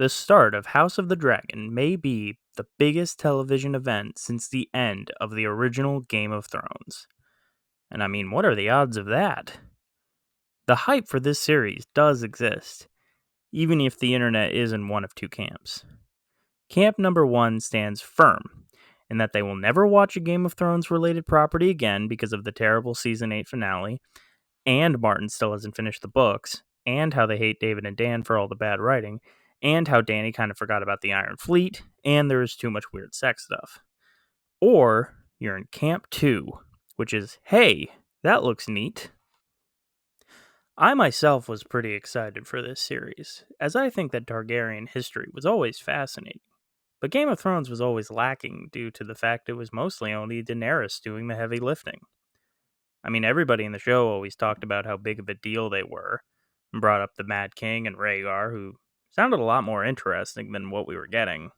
The start of House of the Dragon may be the biggest television event since the end of the original Game of Thrones. And I mean, what are the odds of that? The hype for this series does exist, even if the internet is in one of two camps. Camp number one stands firm in that they will never watch a Game of Thrones related property again because of the terrible season 8 finale, and Martin still hasn't finished the books, and how they hate David and Dan for all the bad writing, and how Danny kind of forgot about the Iron Fleet, and there's too much weird sex stuff. Or you're in Camp 2, which is, hey, that looks neat. I myself was pretty excited for this series, as I think that Targaryen history was always fascinating. But Game of Thrones was always lacking due to the fact it was mostly only Daenerys doing the heavy lifting. I mean, everybody in the show always talked about how big of a deal they were, and brought up the Mad King and Rhaegar, who sounded a lot more interesting than what we were getting.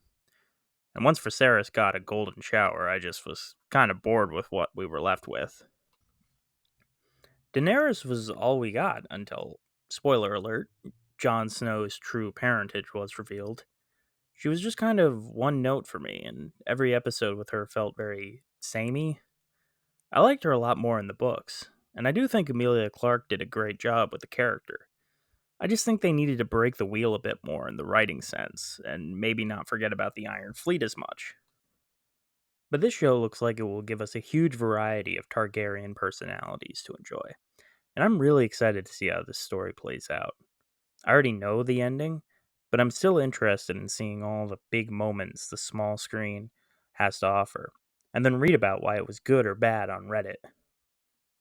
And once Viserys got a golden shower, I just was kind of bored with what we were left with. Daenerys was all we got until, spoiler alert, Jon Snow's true parentage was revealed. She was just kind of one note for me, and every episode with her felt very samey. I liked her a lot more in the books, and I do think Emilia Clarke did a great job with the character. I just think they needed to break the wheel a bit more in the writing sense, and maybe not forget about the Iron Fleet as much. But this show looks like it will give us a huge variety of Targaryen personalities to enjoy, and I'm really excited to see how this story plays out. I already know the ending, but I'm still interested in seeing all the big moments the small screen has to offer, and then read about why it was good or bad on Reddit.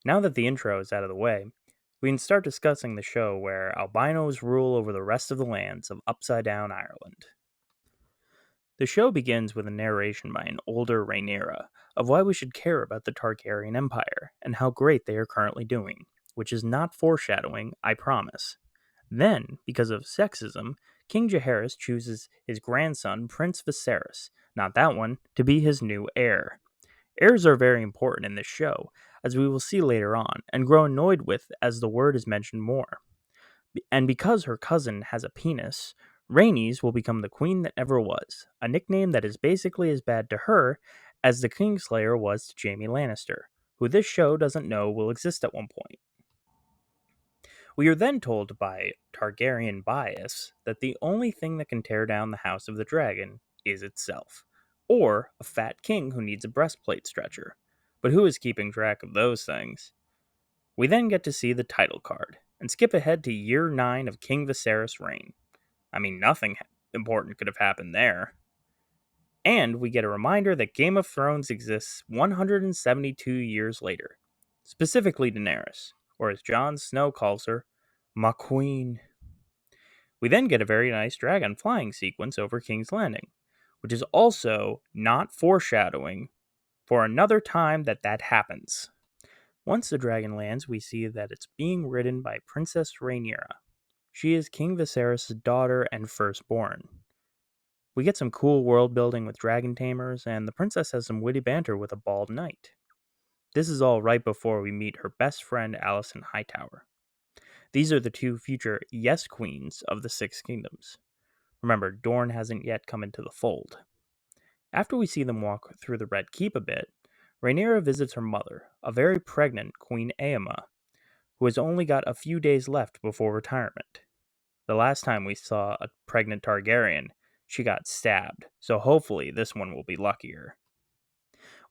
Now that the intro is out of the way, we can start discussing the show where albinos rule over the rest of the lands of Upside Down Ireland. The show begins with a narration by an older Rhaenyra of why we should care about the Targaryen Empire and how great they are currently doing, which is not foreshadowing, I promise. Then, because of sexism, King Jaehaerys chooses his grandson, Prince Viserys, not that one, to be his new heir. Heirs are very important in this show, as we will see later on, and grow annoyed with as the word is mentioned more. And because her cousin has a penis, Rhaenys will become the queen that never was, a nickname that is basically as bad to her as the Kingslayer was to Jaime Lannister, who this show doesn't know will exist at one point. We are then told by Targaryen bias that the only thing that can tear down the House of the Dragon is itself, or a fat king who needs a breastplate stretcher. But who is keeping track of those things? We then get to see the title card, and skip ahead to year 9 of King Viserys' reign. I mean, nothing important could have happened there. And we get a reminder that Game of Thrones exists 172 years later, specifically Daenerys, or as Jon Snow calls her, my queen. We then get a very nice dragon flying sequence over King's Landing, which is also not foreshadowing for another time that happens. Once the dragon lands, we see that it's being ridden by Princess Rhaenyra. She is King Viserys' daughter and firstborn. We get some cool world building with dragon tamers, and the princess has some witty banter with a bald knight. This is all right before we meet her best friend Alicent Hightower. These are the two future Yes Queens of the Six Kingdoms. Remember, Dorne hasn't yet come into the fold. After we see them walk through the Red Keep a bit, Rhaenyra visits her mother, a very pregnant Queen Aemma, who has only got a few days left before retirement. The last time we saw a pregnant Targaryen, she got stabbed, so hopefully this one will be luckier.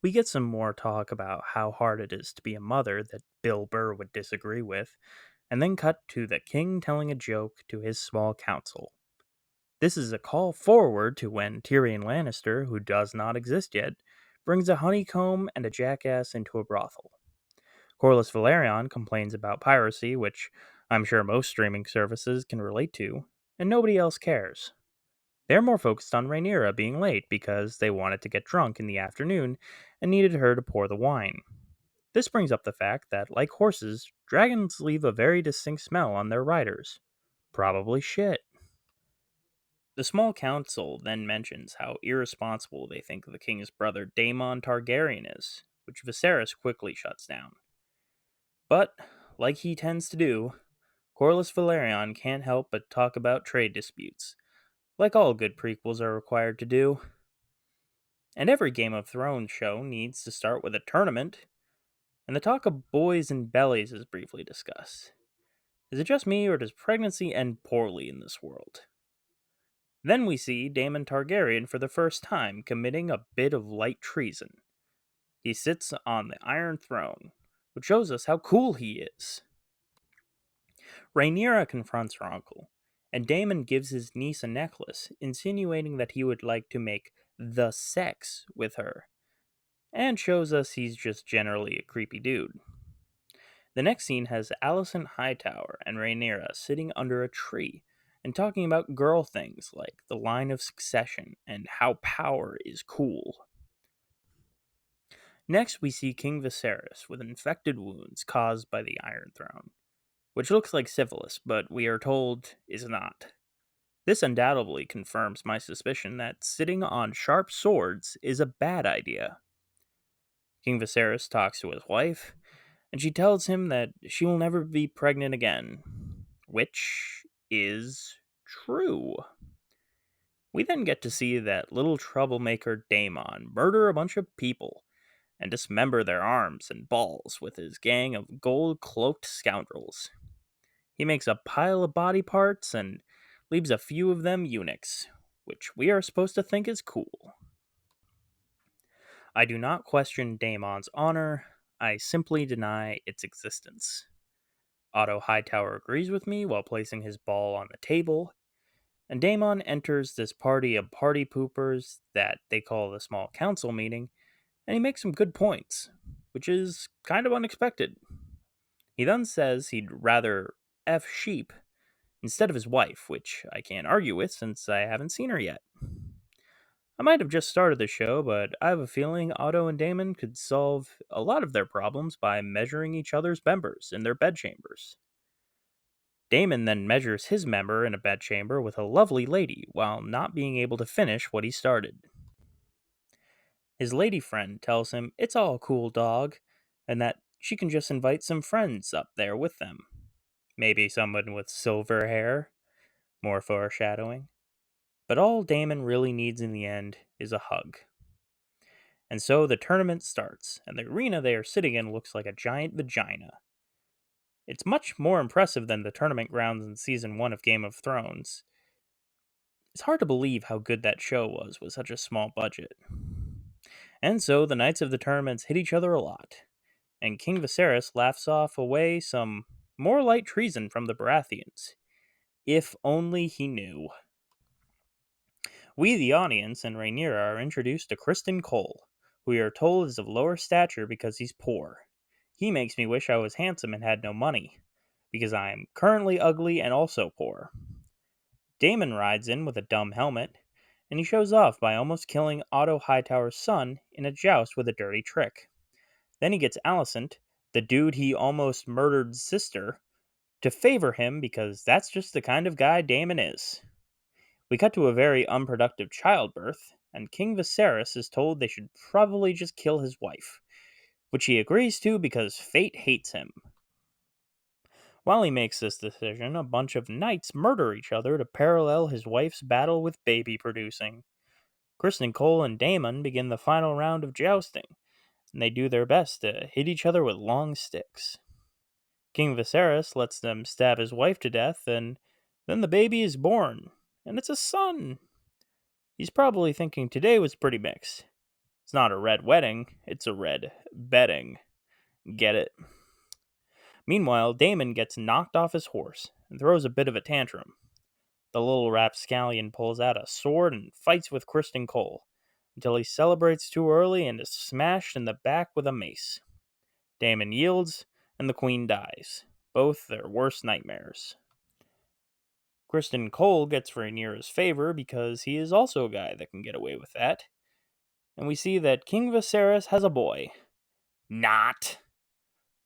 We get some more talk about how hard it is to be a mother that Bill Burr would disagree with, and then cut to the king telling a joke to his small council. This is a call forward to when Tyrion Lannister, who does not exist yet, brings a honeycomb and a jackass into a brothel. Corlys Velaryon complains about piracy, which I'm sure most streaming services can relate to, and nobody else cares. They're more focused on Rhaenyra being late because they wanted to get drunk in the afternoon and needed her to pour the wine. This brings up the fact that, like horses, dragons leave a very distinct smell on their riders. Probably shit. The small council then mentions how irresponsible they think the king's brother Daemon Targaryen is, which Viserys quickly shuts down. But, like he tends to do, Corlys Velaryon can't help but talk about trade disputes, like all good prequels are required to do. And every Game of Thrones show needs to start with a tournament, and the talk of boys and bellies is briefly discussed. Is it just me, or does pregnancy end poorly in this world? Then we see Daemon Targaryen for the first time committing a bit of light treason. He sits on the Iron Throne, which shows us how cool he is. Rhaenyra confronts her uncle, and Daemon gives his niece a necklace, insinuating that he would like to make the sex with her, and shows us he's just generally a creepy dude. The next scene has Alicent Hightower and Rhaenyra sitting under a tree and talking about girl things like the line of succession and how power is cool. Next, we see King Viserys with infected wounds caused by the Iron Throne, which looks like syphilis, but we are told is not. This undoubtedly confirms my suspicion that sitting on sharp swords is a bad idea. King Viserys talks to his wife, and she tells him that she will never be pregnant again, which is true. We then get to see that little troublemaker Daemon murder a bunch of people and dismember their arms and balls with his gang of gold cloaked scoundrels. He makes a pile of body parts and leaves a few of them eunuchs, which we are supposed to think is cool. I do not question Daemon's honor, I simply deny its existence. Otto Hightower agrees with me while placing his ball on the table, and Daemon enters this party of party poopers that they call the small council meeting, and he makes some good points, which is kind of unexpected. He then says he'd rather F sheep instead of his wife, which I can't argue with since I haven't seen her yet. I might have just started the show, but I have a feeling Otto and Damon could solve a lot of their problems by measuring each other's members in their bedchambers. Damon then measures his member in a bedchamber with a lovely lady while not being able to finish what he started. His lady friend tells him it's all cool, dog, and that she can just invite some friends up there with them. Maybe someone with silver hair, more foreshadowing. But all Damon really needs in the end is a hug. And so the tournament starts, and the arena they are sitting in looks like a giant vagina. It's much more impressive than the tournament grounds in season 1 of Game of Thrones. It's hard to believe how good that show was with such a small budget. And so the knights of the tournaments hit each other a lot, and King Viserys laughs off away some more light treason from the Baratheons. If only he knew. We, the audience, and Rhaenyra are introduced to Criston Cole, who we are told is of lower stature because he's poor. He makes me wish I was handsome and had no money, because I am currently ugly and also poor. Daemon rides in with a dumb helmet, and he shows off by almost killing Otto Hightower's son in a joust with a dirty trick. Then he gets Alicent, the dude he almost murdered's sister, to favor him because that's just the kind of guy Daemon is. We cut to a very unproductive childbirth, and King Viserys is told they should probably just kill his wife, which he agrees to because fate hates him. While he makes this decision, a bunch of knights murder each other to parallel his wife's battle with baby producing. Criston Cole and Daemon begin the final round of jousting, and they do their best to hit each other with long sticks. King Viserys lets them stab his wife to death, and then the baby is born, and it's a son. He's probably thinking today was pretty mixed. It's not a red wedding, it's a red bedding. Get it? Meanwhile, Daemon gets knocked off his horse and throws a bit of a tantrum. The little rapscallion pulls out a sword and fights with Criston Cole until he celebrates too early and is smashed in the back with a mace. Daemon yields, and the queen dies, both their worst nightmares. Criston Cole gets Rhaenyra's favor because he is also a guy that can get away with that, and we see that King Viserys has a boy. Not!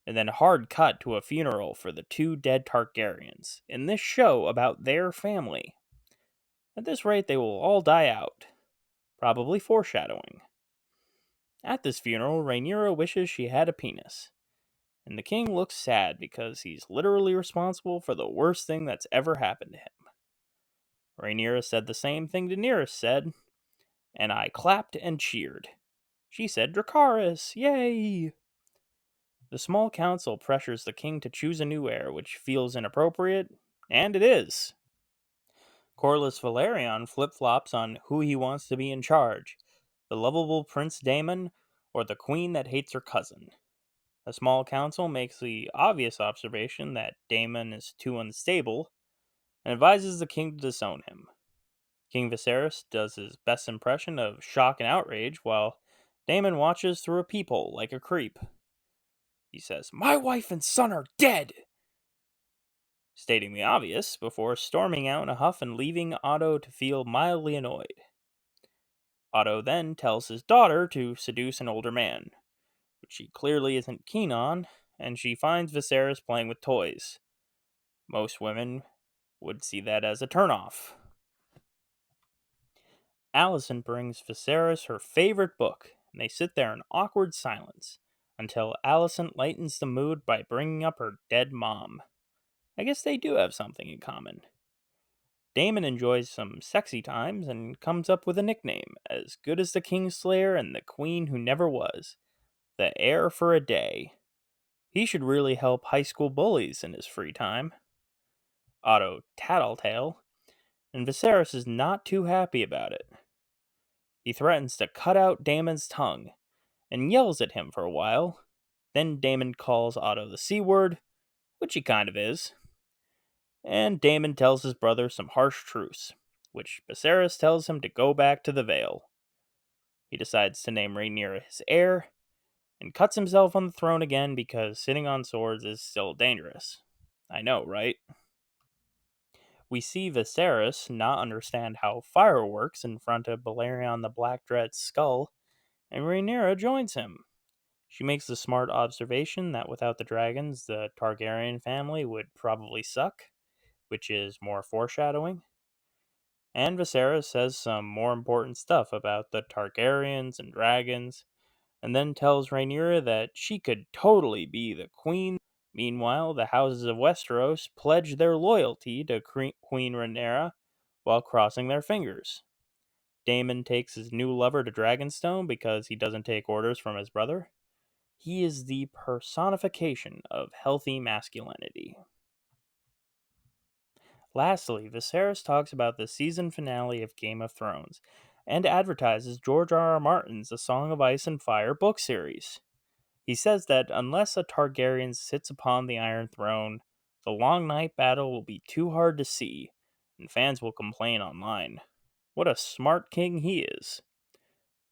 And then a hard cut to a funeral for the two dead Targaryens in this show about their family. At this rate, they will all die out, probably foreshadowing. At this funeral, Rhaenyra wishes she had a penis, and the king looks sad because he's literally responsible for the worst thing that's ever happened to him. Rhaenyra said the same thing Daenerys said, and I clapped and cheered. She said Dracarys, yay! The small council pressures the king to choose a new heir, which feels inappropriate, and it is. Corlys Valerian flip flops on who he wants to be in charge, the lovable Prince Daemon or the queen that hates her cousin. A small council makes the obvious observation that Daemon is too unstable and advises the king to disown him. King Viserys does his best impression of shock and outrage while Daemon watches through a peephole like a creep. He says, "My wife and son are dead!" stating the obvious before storming out in a huff and leaving Otto to feel mildly annoyed. Otto then tells his daughter to seduce an older man, which she clearly isn't keen on, and she finds Viserys playing with toys. Most women would see that as a turnoff. Allison brings Viserys her favorite book, and they sit there in awkward silence until Allison lightens the mood by bringing up her dead mom. I guess they do have something in common. Daemon enjoys some sexy times and comes up with a nickname as good as the Kingslayer and the Queen Who Never Was, the Heir for a Day. He should really help high school bullies in his free time. Otto Tattletale, and Viserys is not too happy about it. He threatens to cut out Daemon's tongue and yells at him for a while. Then Daemon calls Otto the C word, which he kind of is. And Daemon tells his brother some harsh truths, which Viserys tells him to go back to the Vale. He decides to name Rhaenyra his heir, and cuts himself on the throne again because sitting on swords is still dangerous. I know, right? We see Viserys not understand how fire works in front of Balerion the Black Dread's skull, and Rhaenyra joins him. She makes the smart observation that without the dragons, the Targaryen family would probably suck, which is more foreshadowing. And Viserys says some more important stuff about the Targaryens and dragons, and then tells Rhaenyra that she could totally be the queen. Meanwhile, the houses of Westeros pledge their loyalty to Queen Rhaenyra while crossing their fingers. Daemon takes his new lover to Dragonstone because he doesn't take orders from his brother. He is the personification of healthy masculinity. Lastly, Viserys talks about the season finale of Game of Thrones and advertises George R. R. Martin's A Song of Ice and Fire book series. He says that unless a Targaryen sits upon the Iron Throne, the long night battle will be too hard to see, and fans will complain online. What a smart king he is.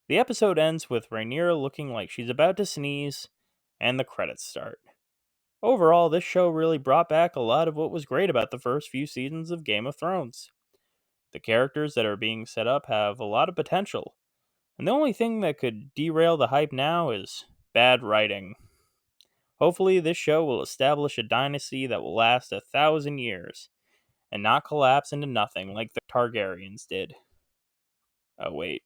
The episode ends with Rhaenyra looking like she's about to sneeze, and the credits start. Overall, this show really brought back a lot of what was great about the first few seasons of Game of Thrones. The characters that are being set up have a lot of potential, and the only thing that could derail the hype now is bad writing. Hopefully, this show will establish a dynasty that will last 1,000 years and not collapse into nothing like the Targaryens did. Oh, wait.